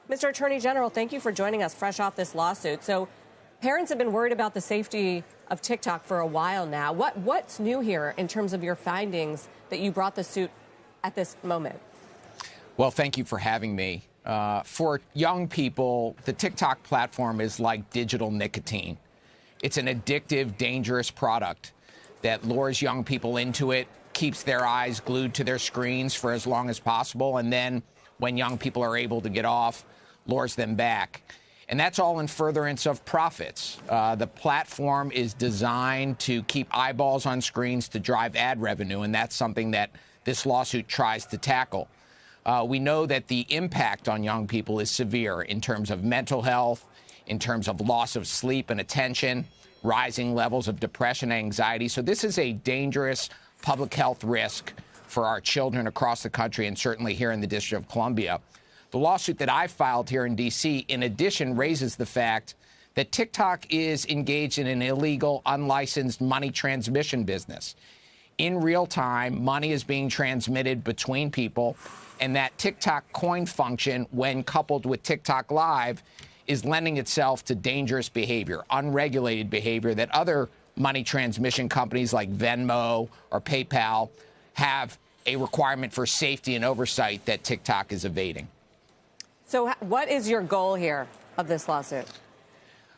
Mr. Attorney General, thank you for joining us fresh off this lawsuit. So parents have been worried about the safety of TikTok for a while now. What's new here in terms of your findings that you brought the suit at this moment? Well, thank you for having me. For young people, the TikTok platform is like digital nicotine. It's an addictive, dangerous product that lures young people into it, keeps their eyes glued to their screens for as long as possible, and then when young people are able to get off, lures them back. And that's all in furtherance of profits. The platform is designed to keep eyeballs on screens to drive ad revenue, and that's something that this lawsuit tries to tackle. We know that the impact on young people is severe in terms of mental health, in terms of loss of sleep and attention, rising levels of depression and anxiety. So this is a dangerous public health risk for our children across the country and certainly here in the District of Columbia. The lawsuit that I filed here in D.C., in addition, raises the fact that TikTok is engaged in an illegal, unlicensed money transmission business. In real time, money is being transmitted between people, and that TikTok coin function, when coupled with TikTok Live, is lending itself to dangerous behavior, unregulated behavior that other money transmission companies like Venmo or PayPal have a requirement for safety and oversight that TikTok is evading. So what is your goal here of this lawsuit?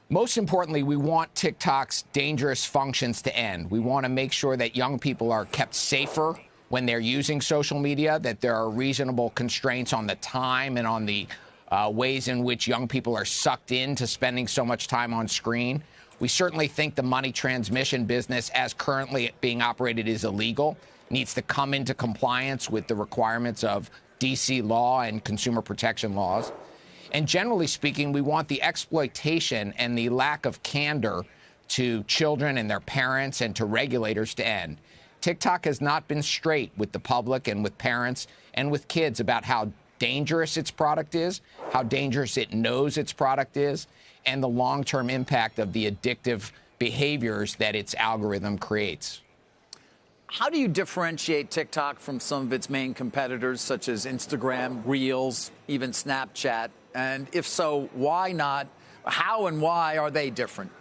Most importantly, we want TikTok's dangerous functions to end. We want to make sure that young people are kept safer when they're using social media, that there are reasonable constraints on the time and on the ways in which young people are sucked into spending so much time on screen. We certainly think the money transmission business, as currently being operated, is illegal, needs to come into compliance with the requirements of D.C. law and consumer protection laws. And generally speaking, we want the exploitation and the lack of candor to children and their parents and to regulators to end. TikTok has not been straight with the public and with parents and with kids about how dangerous its product is, how dangerous it knows its product is, and the long-term impact of the addictive behaviors that its algorithm creates. How do you differentiate TikTok from some of its main competitors, such as Instagram, Reels, even Snapchat? And if so, why not? How and why are they different?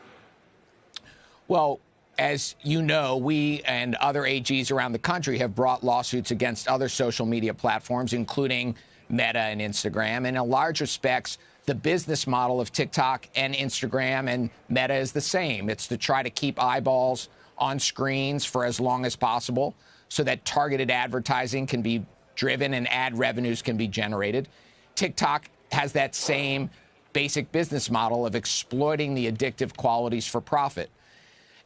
Well, as you know, we and other AGs around the country have brought lawsuits against other social media platforms, including Meta and Instagram. And in large respects, the business model of TikTok and Instagram and Meta is the same. It's to try to keep eyeballs on screens for as long as possible so that targeted advertising can be driven and ad revenues can be generated. TikTok has that same basic business model of exploiting the addictive qualities for profit.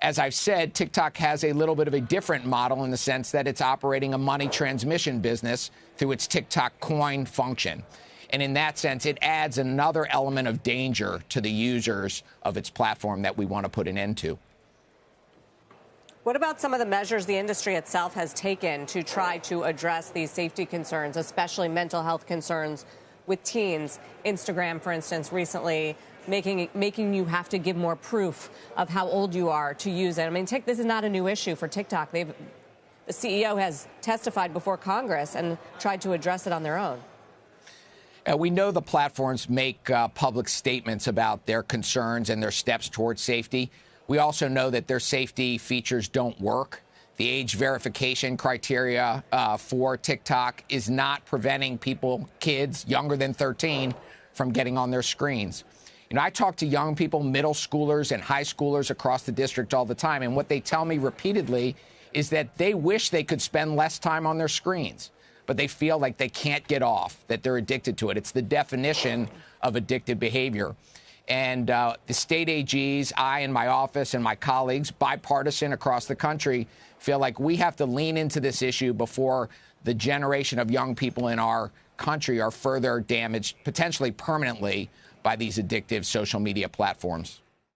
As I've said, TikTok has a little bit of a different model in the sense that it's operating a money transmission business through its TikTok coin function. And in that sense, it adds another element of danger to the users of its platform that we want to put an end to. What about some of the measures the industry itself has taken to try to address these safety concerns, especially mental health concerns with teens? Instagram, for instance, recently making you have to give more proof of how old you are to use it. I mean, this is not a new issue for TikTok. The CEO has testified before Congress and tried to address it on their own. We know the platforms make public statements about their concerns and their steps towards safety. We also know that their safety features don't work. The age verification criteria for TikTok is not preventing kids younger than 13, from getting on their screens. You know, I talk to young people, middle schoolers and high schoolers across the district all the time, and what they tell me repeatedly is that they wish they could spend less time on their screens, but they feel like they can't get off, that they're addicted to it. It's the definition of addictive behavior. And the state AGs, I and my office and my colleagues, bipartisan across the country, feel like we have to lean into this issue before the generation of young people in our country are further damaged, potentially permanently, by these addictive social media platforms.